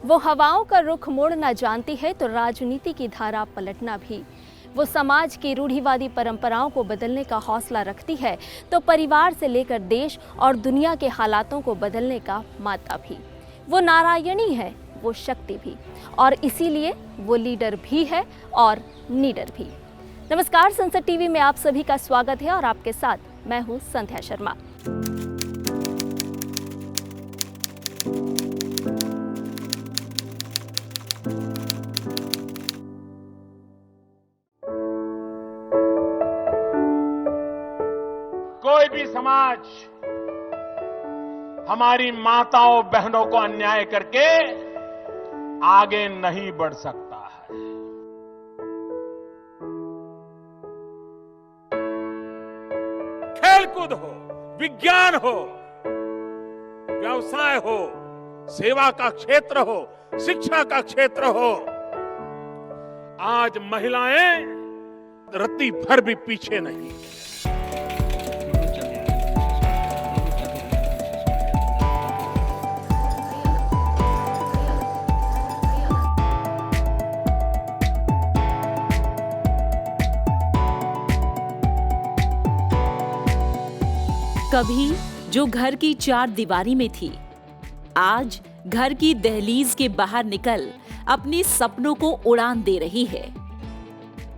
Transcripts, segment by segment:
वो हवाओं का रुख मोड़ना जानती है तो राजनीति की धारा पलटना भी। वो समाज की रूढ़िवादी परंपराओं को बदलने का हौसला रखती है तो परिवार से लेकर देश और दुनिया के हालातों को बदलने का माता भी। वो नारायणी है, वो शक्ति भी, और इसीलिए वो लीडर भी है और नीडर भी। नमस्कार, संसद टीवी में आप सभी का स्वागत है और आपके साथ मैं हूं संध्या शर्मा। कोई भी समाज हमारी माताओं बहनों को अन्याय करके आगे नहीं बढ़ सकता है। खेलकूद हो, विज्ञान हो, व्यवसाय हो, सेवा का क्षेत्र हो, शिक्षा का क्षेत्र हो, आज महिलाएं रत्ती भर भी पीछे नहीं। कभी जो घर की चार दीवारी में थी, आज घर की दहलीज के बाहर निकल अपने सपनों को उड़ान दे रही है।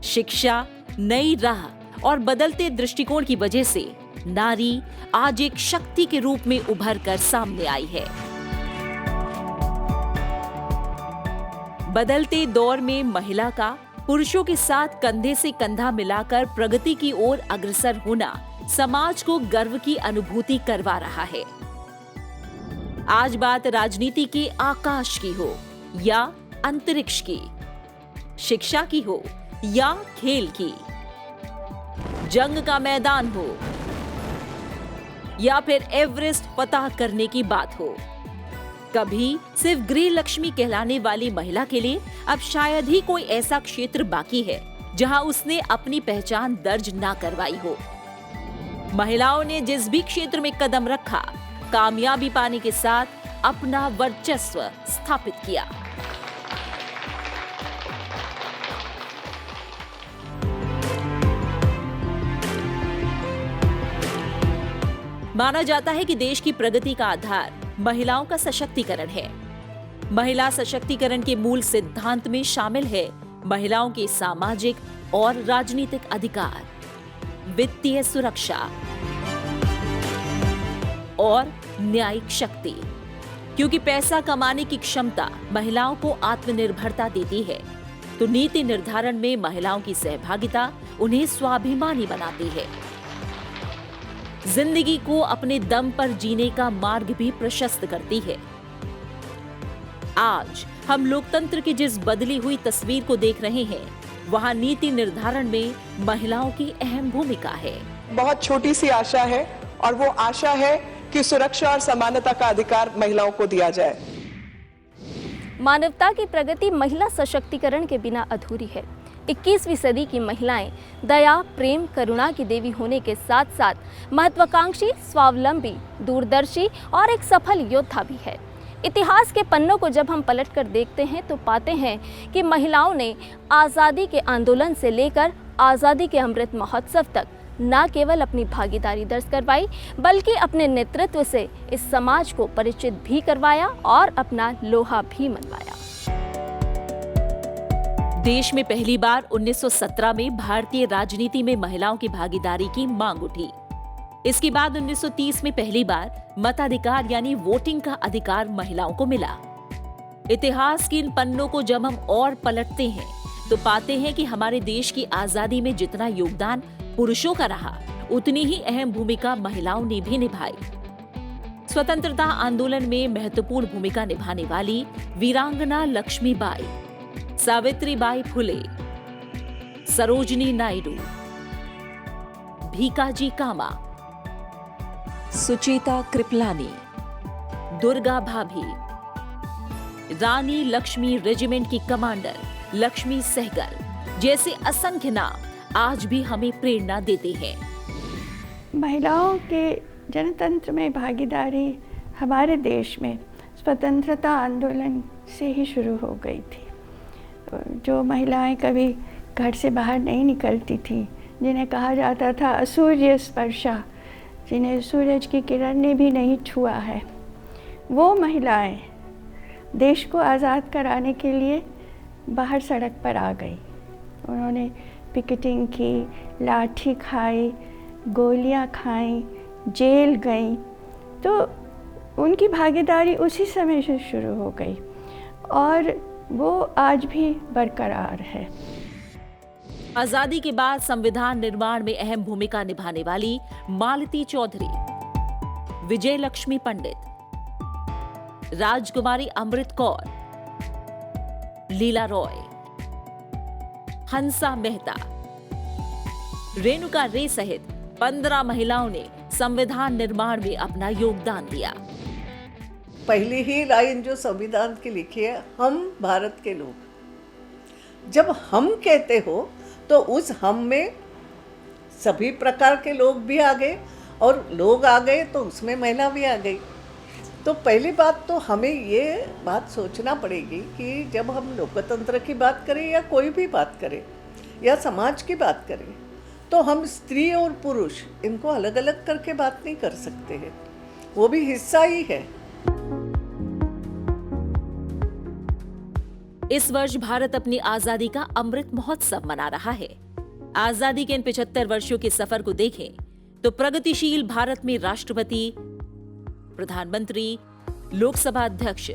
शिक्षा, नई राह और बदलते दृष्टिकोण की वजह से नारी आज एक शक्ति के रूप में उभर कर सामने आई है। बदलते दौर में महिला का पुरुषों के साथ कंधे से कंधा मिलाकर प्रगति की ओर अग्रसर होना समाज को गर्व की अनुभूति करवा रहा है। आज बात राजनीति के आकाश की हो या अंतरिक्ष की, शिक्षा की हो या खेल की, जंग का मैदान हो या फिर एवरेस्ट फतह करने की बात हो, कभी सिर्फ गृह लक्ष्मी कहलाने वाली महिला के लिए अब शायद ही कोई ऐसा क्षेत्र बाकी है जहां उसने अपनी पहचान दर्ज ना करवाई हो। महिलाओं ने जिस भी क्षेत्र में कदम रखा, कामयाबी पाने के साथ अपना वर्चस्व स्थापित किया। माना जाता है कि देश की प्रगति का आधार महिलाओं का सशक्तिकरण है। महिला सशक्तिकरण के मूल सिद्धांत में शामिल है महिलाओं के सामाजिक और राजनीतिक अधिकार, वित्तीय सुरक्षा और न्यायिक शक्ति। क्योंकि पैसा कमाने की क्षमता महिलाओं को आत्मनिर्भरता देती है, तो नीति निर्धारण में महिलाओं की सहभागिता उन्हें स्वाभिमानी बनाती है। जिंदगी को अपने दम पर जीने का मार्ग भी प्रशस्त करती है। आज हम लोकतंत्र की जिस बदली हुई तस्वीर को देख रहे हैं, वहां नीति निर्धारण में महिलाओं की अहम भूमिका है। बहुत छोटी सी आशा है और वो आशा है कि सुरक्षा और समानता का अधिकार महिलाओं को दिया जाए। मानवता की प्रगति महिला सशक्तिकरण के बिना अधूरी है। 21वीं सदी की महिलाएं दया, प्रेम, करुणा की देवी होने के साथ साथ महत्वाकांक्षी, स्वावलंबी, दूरदर्शी और एक सफल योद्धा भी है। इतिहास के पन्नों को जब हम पलटकर देखते हैं तो पाते हैं कि महिलाओं ने आज़ादी के आंदोलन से लेकर आज़ादी के अमृत महोत्सव तक न केवल अपनी भागीदारी दर्ज करवाई, बल्कि अपने नेतृत्व से इस समाज को परिचित भी करवाया और अपना लोहा भी मनवाया। देश में पहली बार 1917 में भारतीय राजनीति में महिलाओं की भागीदारी की मांग उठी। इसके बाद 1930 में पहली बार मताधिकार यानी वोटिंग का अधिकार महिलाओं को मिला। इतिहास के इन पन्नों को जब हम और पलटते हैं तो पाते हैं कि हमारे देश की आजादी में जितना योगदान पुरुषों का रहा, उतनी ही अहम भूमिका महिलाओं ने भी निभाई। स्वतंत्रता आंदोलन में महत्वपूर्ण भूमिका निभाने वाली वीरांगना लक्ष्मीबाई, सावित्रीबाई फुले, सरोजिनी नायडू, भीकाजी कामा, सुचेता कृपलानी, दुर्गा भाभी, रानी लक्ष्मी रेजिमेंट की कमांडर लक्ष्मी सहगल जैसे असंख्य नाम आज भी हमें प्रेरणा देते हैं। महिलाओं के जनतंत्र में भागीदारी हमारे देश में स्वतंत्रता आंदोलन से ही शुरू हो गई थी। जो महिलाएं कभी घर से बाहर नहीं निकलती थी, जिन्हें कहा जाता था असूर्य स्पर्शा, जिन्हें सूरज की किरण ने भी नहीं छुआ है, वो महिलाएं देश को आज़ाद कराने के लिए बाहर सड़क पर आ गई। उन्होंने पिकेटिंग की, लाठी खाई, गोलियां खाई, जेल गई। तो उनकी भागीदारी उसी समय से शुरू हो गई और वो आज भी बरकरार है। आजादी के बाद संविधान निर्माण में अहम भूमिका निभाने वाली मालती चौधरी, विजय लक्ष्मी पंडित, राजकुमारी अमृत कौर, लीला रॉय, हंसा मेहता, रेणुका रे सहित 15 महिलाओं ने संविधान निर्माण में अपना योगदान दिया। पहली ही लाइन जो संविधान की लिखी है, हम भारत के लोग। जब हम कहते हो तो उस हम में सभी प्रकार के लोग भी आ गए और लोग आ गए तो उसमें महिला भी आ गई। तो पहली बात तो हमें ये बात सोचना पड़ेगी कि जब हम लोकतंत्र की बात करें या कोई भी बात करें या समाज की बात करें, तो हम स्त्री और पुरुष इनको अलग अलग करके बात नहीं कर सकते हैं, वो भी हिस्सा ही है। इस वर्ष भारत अपनी आजादी का अमृत महोत्सव मना रहा है। आजादी के इन 75 वर्षों के सफर को देखें तो प्रगतिशील भारत में राष्ट्रपति, प्रधानमंत्री, लोकसभा अध्यक्ष,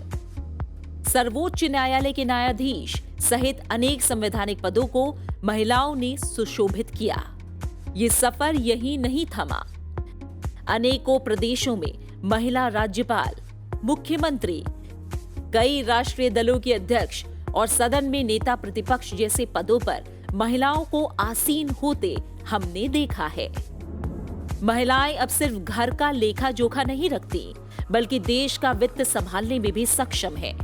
सर्वोच्च न्यायालय के न्यायाधीश सहित अनेक संवैधानिक पदों को महिलाओं ने सुशोभित किया। ये सफर यही नहीं थमा। अनेकों प्रदेशों में महिला राज्यपाल, मुख्यमंत्री, कई राष्ट्रीय दलों के अध्यक्ष और सदन में नेता प्रतिपक्ष जैसे पदों पर महिलाओं को आसीन होते हमने देखा है। महिलाएं अब सिर्फ घर का लेखा जोखा नहीं रखती, बल्कि देश का वित्त संभालने में भी सक्षम है,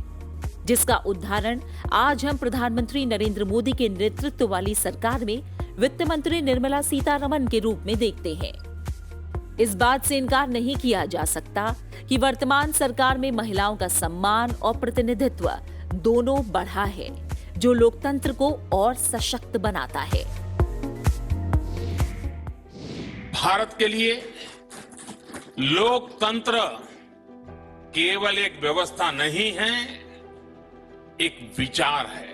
जिसका उदाहरण आज हम प्रधानमंत्री नरेंद्र मोदी के नेतृत्व वाली सरकार में वित्त मंत्री निर्मला सीतारमण के रूप में देखते हैं। इस बात से इनकार नहीं किया जा सकता कि वर्तमान सरकार में महिलाओं का सम्मान और प्रतिनिधित्व दोनों बढ़ा है, जो लोकतंत्र को और सशक्त बनाता है। भारत के लिए लोकतंत्र केवल एक व्यवस्था नहीं है, एक विचार है।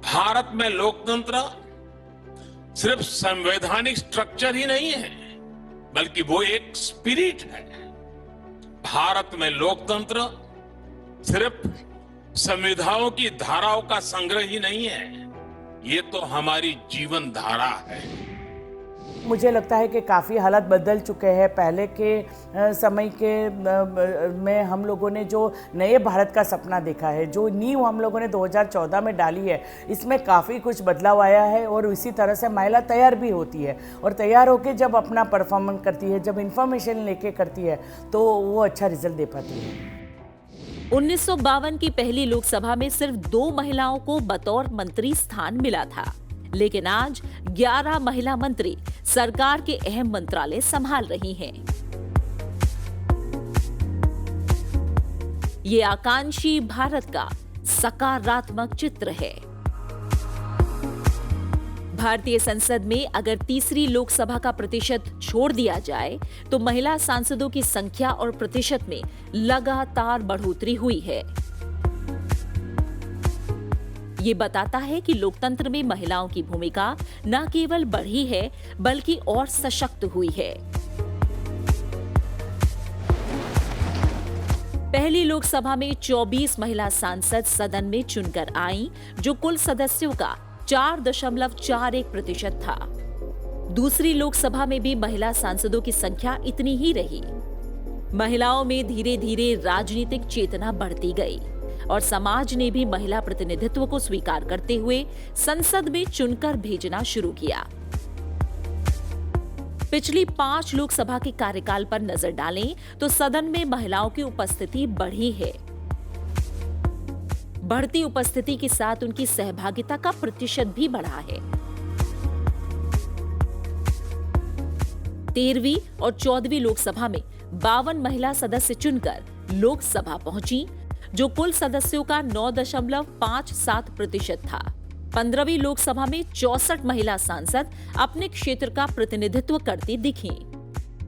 भारत में लोकतंत्र सिर्फ संवैधानिक स्ट्रक्चर ही नहीं है, बल्कि वो एक स्पिरिट है। भारत में लोकतंत्र सिर्फ संविधानों की धाराओं का संग्रह ही नहीं है, ये तो हमारी जीवन धारा है। मुझे लगता है कि काफ़ी हालात बदल चुके हैं। पहले के समय के में हम लोगों ने जो नए भारत का सपना देखा है, जो नींव हम लोगों ने 2014 में डाली है, इसमें काफ़ी कुछ बदलाव आया है और इसी तरह से महिला तैयार भी होती है और तैयार होकर जब अपना परफॉर्मेंस करती है, जब इंफॉर्मेशन लेके करती है, तो वो अच्छा रिजल्ट दे पाती है। 1952 की पहली लोकसभा में सिर्फ 2 महिलाओं को बतौर मंत्री स्थान मिला था, लेकिन आज 11 महिला मंत्री सरकार के अहम मंत्रालय संभाल रही हैं। ये आकांक्षी भारत का सकारात्मक चित्र है। भारतीय संसद में अगर तीसरी लोकसभा का प्रतिशत छोड़ दिया जाए तो महिला सांसदों की संख्या और प्रतिशत में लगातार बढ़ोतरी हुई है। ये बताता है कि लोकतंत्र में महिलाओं की भूमिका न केवल बढ़ी है, बल्कि और सशक्त हुई है। पहली लोकसभा में 24 महिला सांसद सदन में चुनकर आईं, जो कुल सदस्यों का 4.41% था। दूसरी लोकसभा में भी महिला सांसदों की संख्या इतनी ही रही। महिलाओं में धीरे धीरे राजनीतिक चेतना बढ़ती गई और समाज ने भी महिला प्रतिनिधित्व को स्वीकार करते हुए संसद में चुनकर भेजना शुरू किया। पिछली 5 लोकसभा के कार्यकाल पर नजर डालें तो सदन में महिलाओं की उपस्थिति बढ़ी है। बढ़ती उपस्थिति के साथ उनकी सहभागिता का प्रतिशत भी बढ़ा है। 13वीं और 14वीं लोकसभा में 52 महिला सदस्य चुनकर लोकसभा पहुंची, जो कुल सदस्यों का 9.57% था। 15वीं लोकसभा में 64 महिला सांसद अपने क्षेत्र का प्रतिनिधित्व करती दिखीं,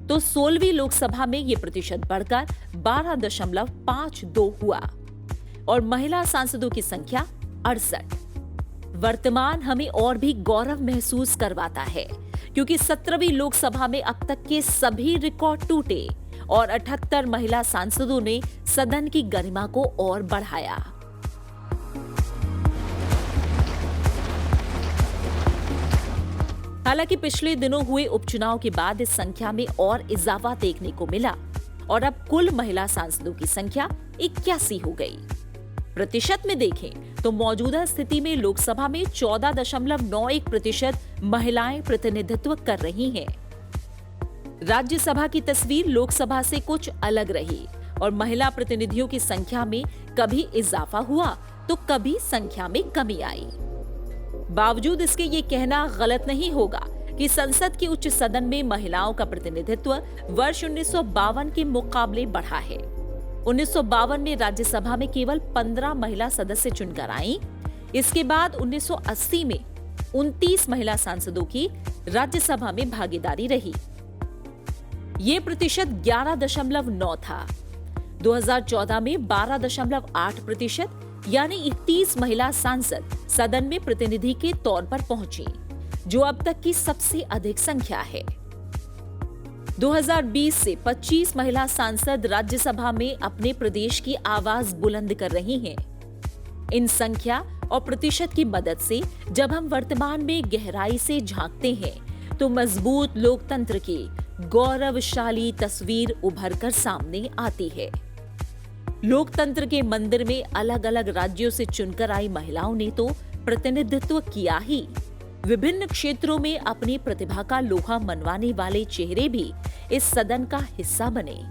तो 16वीं लोकसभा में ये प्रतिशत बढ़कर 12.52 हुआ और महिला सांसदों की संख्या 68। वर्तमान हमें और भी गौरव महसूस करवाता है, क्योंकि 17वीं लोकसभा में अब तक के सभी रिकॉर्ड टूटे और 78 महिला सांसदों ने सदन की गरिमा को और बढ़ाया। हालांकि पिछले दिनों हुए उपचुनाव के बाद इस संख्या में और इजाफा देखने को मिला और अब कुल महिला सांसदों की संख्या 81 हो गई। प्रतिशत में देखें तो मौजूदा स्थिति में लोकसभा में 14.91% महिलाएं प्रतिनिधित्व कर रही हैं। राज्यसभा की तस्वीर लोकसभा से कुछ अलग रही और महिला प्रतिनिधियों की संख्या में कभी इजाफा हुआ तो कभी संख्या में कमी आई। बावजूद इसके ये कहना गलत नहीं होगा कि संसद के उच्च सदन में महिलाओं का प्रतिनिधित्व वर्ष 1952 के मुकाबले बढ़ा है। 1952 में राज्यसभा में केवल 15 महिला सदस्य चुनकर आईं। इसके बाद 1980 में 29 महिला सांसदों की राज्यसभा में भागीदारी रही। ये प्रतिशत 11.9 था। 2014 में 12.8% यानी 31 महिला सांसद सदन में प्रतिनिधि के तौर पर पहुंची, जो अब तक की सबसे अधिक संख्या है। 2020 से 25 महिला सांसद राज्यसभा में अपने प्रदेश की आवाज बुलंद कर रही हैं। इन संख्या और प्रतिशत की मदद से जब हम वर्तमान में गहराई से झांकते हैं तो मजबूत लोकतंत्र की गौरवशाली तस्वीर उभर कर सामने आती है। लोकतंत्र के मंदिर में अलग अलग राज्यों से चुनकर आई महिलाओं ने तो प्रतिनिधित्व किया ही, विभिन्न क्षेत्रों में अपनी प्रतिभा का लोहा मनवाने वाले चेहरे भी इस सदन का हिस्सा बने।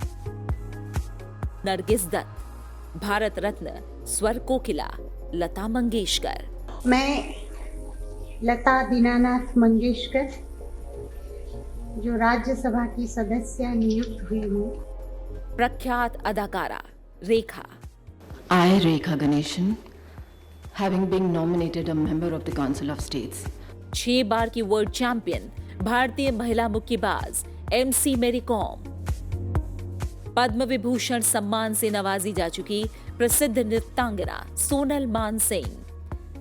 नरगिस दत्त, भारत रत्न स्वर कोकिला लता मंगेशकर। मैं लता दीनानाथ मंगेशकर जो राज्यसभा की सदस्य नियुक्त हुई हूँ। प्रख्यात अदाकारा रेखा। I, Rekha Ganeshan, having been nominated a member of the Council of States. 6 बार की वर्ल्ड चैंपियन भारतीय महिला मुक्केबाज MC मेरी कॉम। पद्म विभूषण सम्मान से नवाजी जा चुकी प्रसिद्ध नृत्यांगना सोनल मानसिंह।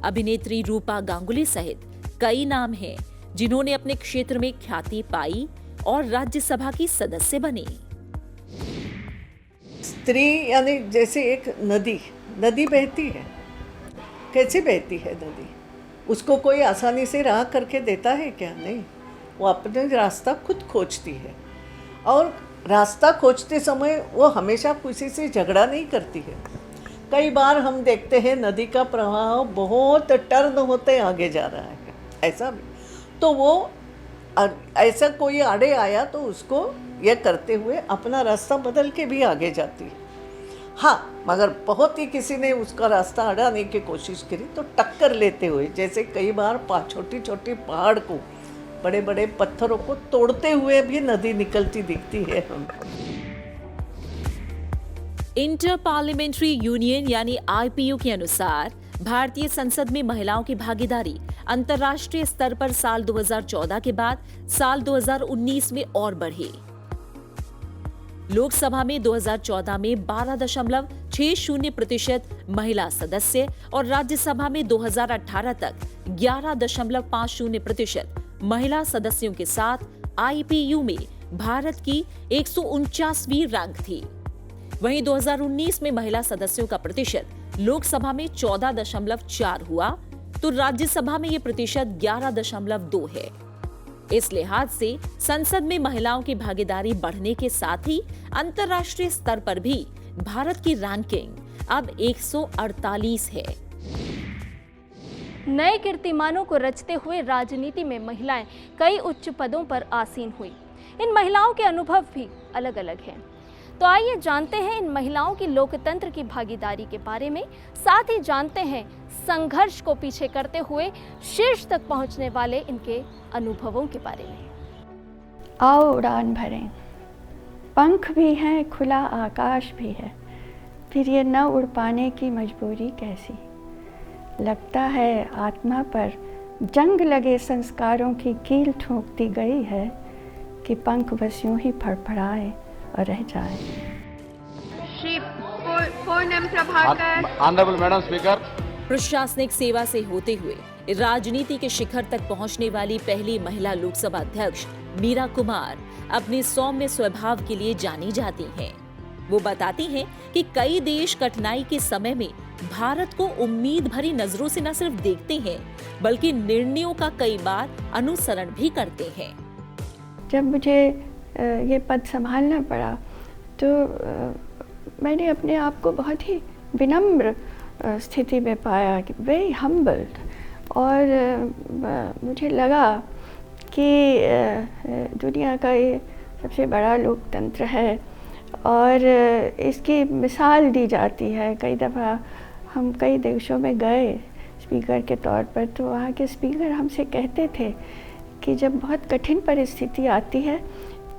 अभिनेत्री रूपा गांगुली सहित कई नाम हैं जिन्होंने अपने क्षेत्र में ख्याति पाई और राज्यसभा की सदस्य बनी। स्त्री यानी जैसे एक नदी बहती है। कैसे बहती है नदी? उसको कोई आसानी से राह करके देता है क्या? नहीं, वो अपने रास्ता खुद खोजती है और रास्ता खोजते समय वो हमेशा किसी से झगड़ा नहीं करती है। कई बार हम देखते हैं नदी का प्रवाह बहुत टर्न होते आगे जा रहा है, ऐसा भी तो वो ऐसा कोई आड़े आया तो उसको ये करते हुए अपना रास्ता बदल के भी आगे जाती है। हाँ, मगर बहुत ही किसी ने उसका रास्ता अड़ाने की कोशिश करी तो टक्कर लेते हुए, जैसे कई बार छोटी छोटी पहाड़ को, बड़े बड़े पत्थरों को तोड़ते हुए भी नदी निकलती दिखती है हमको। इंटर पार्लियामेंट्री यूनियन यानी IPU के अनुसार भारतीय संसद में महिलाओं की भागीदारी अंतर्राष्ट्रीय स्तर पर साल 2014 के बाद साल 2019 में और बढ़ी। लोकसभा में 2014 में 12.60% महिला सदस्य और राज्यसभा में 2018 तक 11.50% महिला सदस्यों के साथ IPU में भारत की 149वीं रैंक थी। वहीं 2019 में महिला सदस्यों का प्रतिशत लोकसभा में 14.4 हुआ तो राज्यसभा में यह प्रतिशत 11.2 है। इस लिहाज से संसद में महिलाओं की भागीदारी बढ़ने के साथ ही अंतर्राष्ट्रीय स्तर पर भी भारत की रैंकिंग अब 148 है। नए कीर्तिमानों को रचते हुए राजनीति में महिलाएं कई उच्च पदों पर आसीन हुई। इन महिलाओं के अनुभव भी अलग अलग हैं। तो आइए जानते हैं इन महिलाओं की लोकतंत्र की भागीदारी के बारे में, साथ ही जानते हैं संघर्ष को पीछे करते हुए शीर्ष तक पहुंचने वाले इनके अनुभवों के बारे में। आओ उड़ान भरें, पंख भी हैं, खुला आकाश भी है, फिर ये न उड़ पाने की मजबूरी कैसी। लगता है आत्मा पर जंग लगे संस्कारों की कील ठोकती गई है कि पंख बस यूं ही फड़फड़ाए और रह जाए। Shri Poonam Prabhakar. Honourable madam speaker. प्रशासनिक सेवा से होते हुए राजनीति के शिखर तक पहुंचने वाली पहली महिला लोकसभा अध्यक्ष मीरा कुमार अपने सौम्य स्वभाव के लिए जानी जाती हैं। वो बताती हैं कि कई देश कठिनाई के समय में भारत को उम्मीद भरी नजरों से न सिर्फ देखते हैं बल्कि निर्णयों का कई बार अनुसरण भी करते हैं। जब मुझे ये पद संभालना पड़ा तो मैंने अपने आप को बहुत ही विनम्र स्थिति में पाया कि वेरी हम्बल्ड, और मुझे लगा कि दुनिया का ये सबसे बड़ा लोकतंत्र है और इसकी मिसाल दी जाती है। कई दफ़ा हम कई देशों में गए स्पीकर के तौर पर, तो वहाँ के स्पीकर हमसे कहते थे कि जब बहुत कठिन परिस्थिति आती है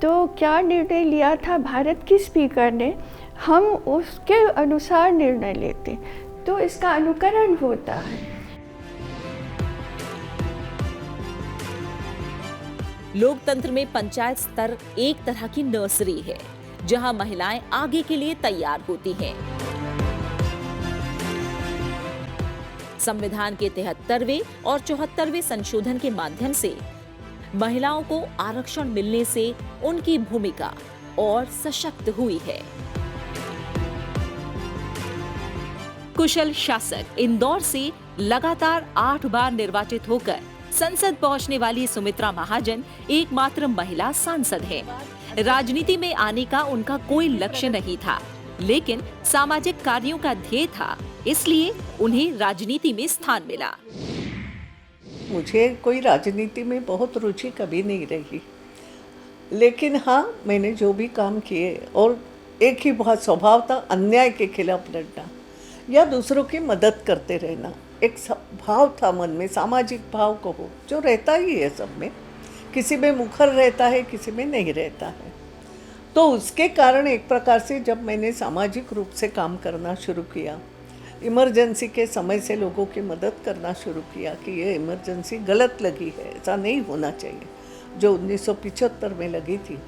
तो क्या निर्णय लिया था भारत की स्पीकर ने, हम उसके अनुसार निर्णय लेते, तो इसका अनुकरण होता है। लोकतंत्र में पंचायत स्तर एक तरह की नर्सरी है जहां महिलाएं आगे के लिए तैयार होती हैं। संविधान के 73वें और 74वें संशोधन के माध्यम से महिलाओं को आरक्षण मिलने से उनकी भूमिका और सशक्त हुई है। कुशल शासक इंदौर से लगातार 8 बार निर्वाचित होकर संसद पहुंचने वाली सुमित्रा महाजन एकमात्र महिला सांसद हैं। राजनीति में आने का उनका कोई लक्ष्य नहीं था, लेकिन सामाजिक कार्यों का ध्येय था, इसलिए उन्हें राजनीति में स्थान मिला। मुझे कोई राजनीति में बहुत रुचि कभी नहीं रही, लेकिन हाँ, मैंने जो भी काम किए और एक ही बहुत स्वभाव था अन्याय के खिलाफ लड़ना या दूसरों की मदद करते रहना। एक भाव था मन में, सामाजिक भाव कहो, जो रहता ही है सब में, किसी में मुखर रहता है, किसी में नहीं रहता है। तो उसके कारण एक प्रकार से जब मैंने सामाजिक रूप से काम करना शुरू किया, इमरजेंसी के समय से लोगों की मदद करना शुरू किया कि ये इमरजेंसी गलत लगी है, ऐसा नहीं होना चाहिए, जो 1975 में लगी थी।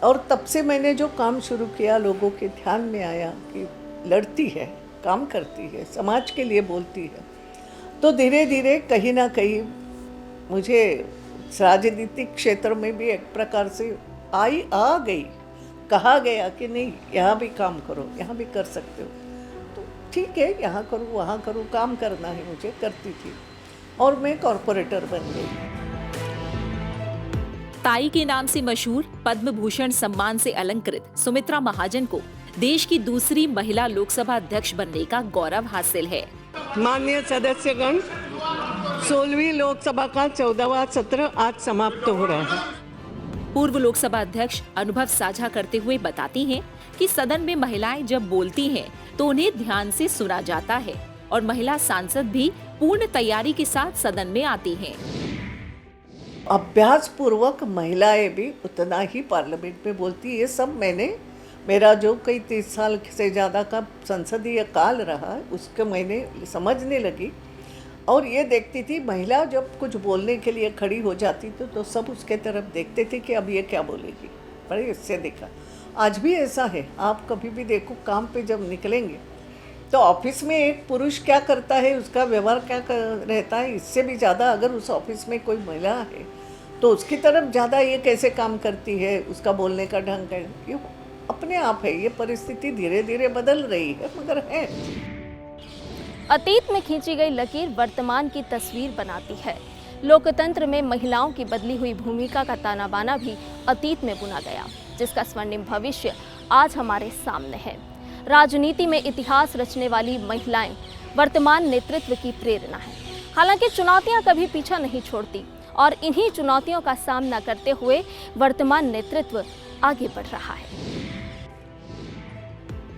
और तब से मैंने जो काम शुरू किया, लोगों के ध्यान में आया कि लड़ती है, काम करती है, समाज के लिए बोलती है, तो धीरे धीरे कहीं ना कहीं मुझे राजनीतिक क्षेत्र में भी एक प्रकार से आ गई, कहा गया कि नहीं यहाँ भी काम करो, यहाँ भी कर सकते हो, तो ठीक है, यहाँ करूँ वहाँ करूँ, काम करना है मुझे, करती थी और मैं कॉरपोरेटर बन गई। ताई के नाम से मशहूर पद्म भूषण सम्मान से अलंकृत सुमित्रा महाजन को देश की दूसरी महिला लोकसभा अध्यक्ष बनने का गौरव हासिल है। माननीय सदस्यगण, 16वीं लोकसभा का 14वां सत्र आज समाप्त हो रहा है। पूर्व लोकसभा अध्यक्ष अनुभव साझा करते हुए बताती हैं कि सदन में महिलाएं जब बोलती हैं तो उन्हें ध्यान से सुना जाता है और महिला सांसद भी पूर्ण तैयारी के साथ सदन में आती हैं। अभ्यास पूर्वक महिलाएं भी उतना ही पार्लियामेंट में बोलती है। ये सब मेरा जो कई 30 साल से ज़्यादा का संसदीय काल रहा, उसके मैंने समझने लगी और ये देखती थी महिला जब कुछ बोलने के लिए खड़ी हो जाती थी तो सब उसके तरफ देखते थे कि अब ये क्या बोलेगी, पर इससे देखा। आज भी ऐसा है, आप कभी भी देखो काम पे जब निकलेंगे तो ऑफिस में एक पुरुष क्या करता है, उसका व्यवहार क्या रहता है, इससे भी ज़्यादा अगर उस ऑफिस में कोई महिला है तो उसकी तरफ ज़्यादा ये कैसे काम करती है, उसका बोलने का ढंग है, ये अपने आप है। ये परिस्थिति धीरे धीरे बदल रही है, मगर है। अतीत में खींची गई लकीर वर्तमान की तस्वीर बनाती है। लोकतंत्र में महिलाओं की बदली हुई भूमिका का ताना बाना भी अतीत में बुना गया, जिसका स्वर्णिम भविष्य आज हमारे सामने है। राजनीति में इतिहास रचने वाली महिलाएं वर्तमान नेतृत्व की प्रेरणा है। हालांकि चुनौतियां कभी पीछा नहीं छोड़ती और इन्हीं चुनौतियों का सामना करते हुए वर्तमान नेतृत्व आगे बढ़ रहा है।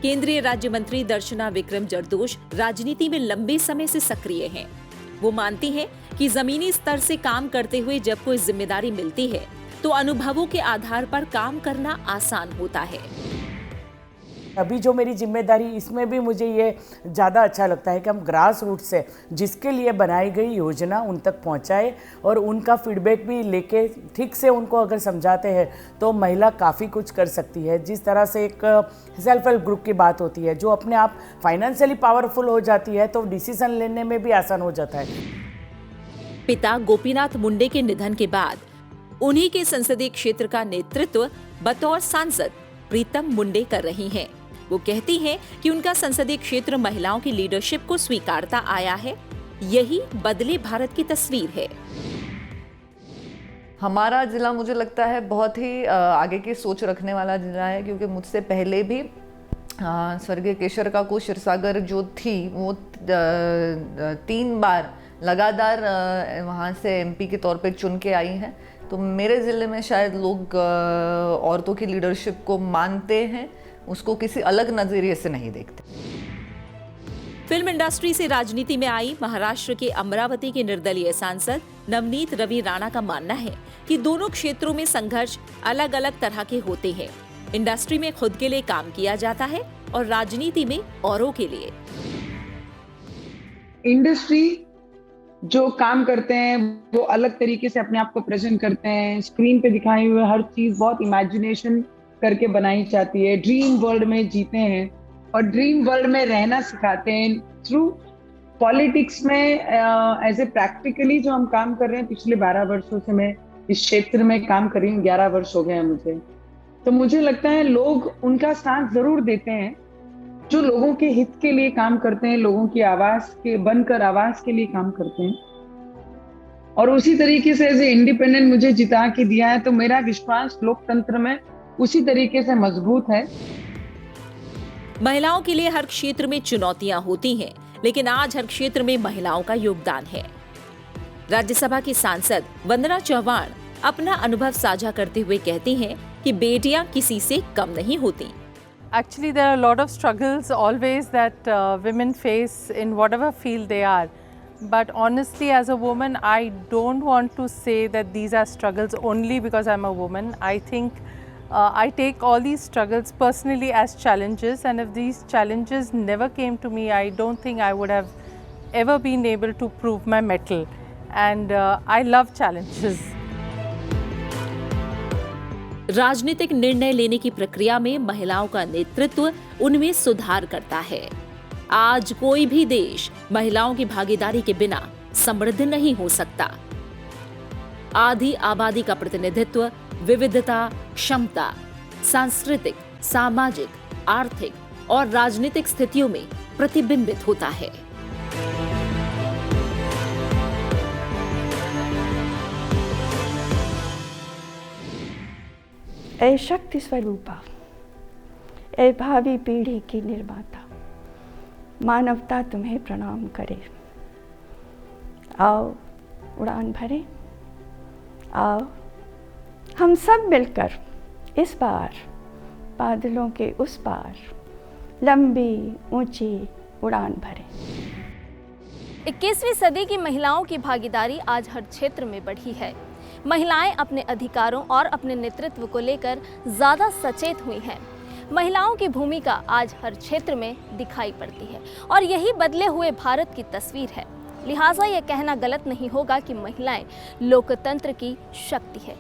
केंद्रीय राज्य मंत्री दर्शना विक्रम जरदोश राजनीति में लंबे समय से सक्रिय हैं। वो मानती हैं कि जमीनी स्तर से काम करते हुए जब कोई जिम्मेदारी मिलती है तो अनुभवों के आधार पर काम करना आसान होता है। अभी जो मेरी जिम्मेदारी, इसमें भी मुझे ये ज़्यादा अच्छा लगता है कि हम ग्रास रूट से जिसके लिए बनाई गई योजना उन तक पहुंचाए और उनका फीडबैक भी लेके ठीक से उनको अगर समझाते हैं तो महिला काफ़ी कुछ कर सकती है। जिस तरह से एक सेल्फ हेल्प ग्रुप की बात होती है, जो अपने आप फाइनेंशियली पावरफुल हो जाती है तो डिसीजन लेने में भी आसान हो जाता है। पिता गोपीनाथ मुंडे के निधन के बाद उन्हीं के संसदीय क्षेत्र का नेतृत्व बतौर सांसद प्रीतम मुंडे कर रही हैं। वो कहती हैं कि उनका संसदीय क्षेत्र महिलाओं की लीडरशिप को स्वीकारता आया है। यही बदले भारत की तस्वीर है। हमारा जिला मुझे लगता है बहुत ही आगे की सोच रखने वाला जिला है, क्योंकि मुझसे पहले भी स्वर्गीय केशर को क्षीरसागर जो थी वो 3 बार लगातार वहाँ से एमपी के तौर पे चुन के आई हैं। तो मेरे ज़िले में शायद लोग औरतों की लीडरशिप को मानते हैं, उसको किसी अलग नज़रिए से नहीं देखते। फिल्म इंडस्ट्री से राजनीति में आई महाराष्ट्र के अमरावती के निर्दलीय सांसद नवनीत रवि राणा का मानना है कि दोनों क्षेत्रों में संघर्ष अलग अलग तरह के होते हैं। इंडस्ट्री में खुद के लिए काम किया जाता है और राजनीति में औरों के लिए। इंडस्ट्री जो काम करते हैं वो अलग तरीके से अपने आप को प्रेजेंट करते हैं। स्क्रीन पे दिखाई हुए हर चीज बहुत इमेजिनेशन करके बनाई जाती है। ड्रीम वर्ल्ड में जीते हैं और ड्रीम वर्ल्ड में रहना सिखाते हैं थ्रू पॉलिटिक्स में। एज ए प्रैक्टिकली जो हम काम कर रहे हैं, पिछले 12 वर्षों से मैं इस क्षेत्र में काम कर रही हूँ, 11 वर्ष हो गए हैं मुझे। तो मुझे लगता है लोग उनका साथ जरूर देते हैं जो लोगों के हित के लिए काम करते हैं, लोगों की आवाज के बनकर आवाज के लिए काम करते हैं। और उसी तरीके से एज ए इंडिपेंडेंट मुझे जिता के दिया है, तो मेरा विश्वास लोकतंत्र में उसी तरीके से मजबूत है। महिलाओं के लिए हर क्षेत्र में चुनौतियां होती हैं, लेकिन आज हर क्षेत्र में महिलाओं का योगदान है। राज्यसभा की सांसद वंदना चौहान अपना अनुभव साझा करते हुए कहती हैं कि बेटियां किसी से कम नहीं होती। Actually, there are a lot of struggles always that women face in whatever field they are. But honestly, as a woman, I don't want to say that these are struggles only because I'm a woman. I think I take all these struggles personally as challenges, and if these challenges never came to me, I don't think I would have ever been able to prove my mettle. And I love challenges. राजनीतिक निर्णय लेने की प्रक्रिया में महिलाओं का नेतृत्व उनमें सुधार करता है। आज कोई भी देश महिलाओं की भागीदारी के बिना समृद्ध नहीं हो सकता। आधी आबादी का प्रतिनिधित्व विविधता, क्षमता, सांस्कृतिक, सामाजिक, आर्थिक और राजनीतिक स्थितियों में प्रतिबिंबित होता है। ऐ शक्ति स्वरूपा, ऐ भावी पीढ़ी की निर्माता, मानवता तुम्हें प्रणाम करे। आओ उड़ान भरें, आओ हम सब मिलकर इस बार बादलों के उस पार लंबी ऊंची उड़ान भरें। 21वीं सदी की महिलाओं की भागीदारी आज हर क्षेत्र में बढ़ी है। महिलाएं अपने अधिकारों और अपने नेतृत्व को लेकर ज़्यादा सचेत हुई हैं। महिलाओं की भूमिका आज हर क्षेत्र में दिखाई पड़ती है और यही बदले हुए भारत की तस्वीर है। लिहाजा ये कहना गलत नहीं होगा कि महिलाएं लोकतंत्र की शक्ति है।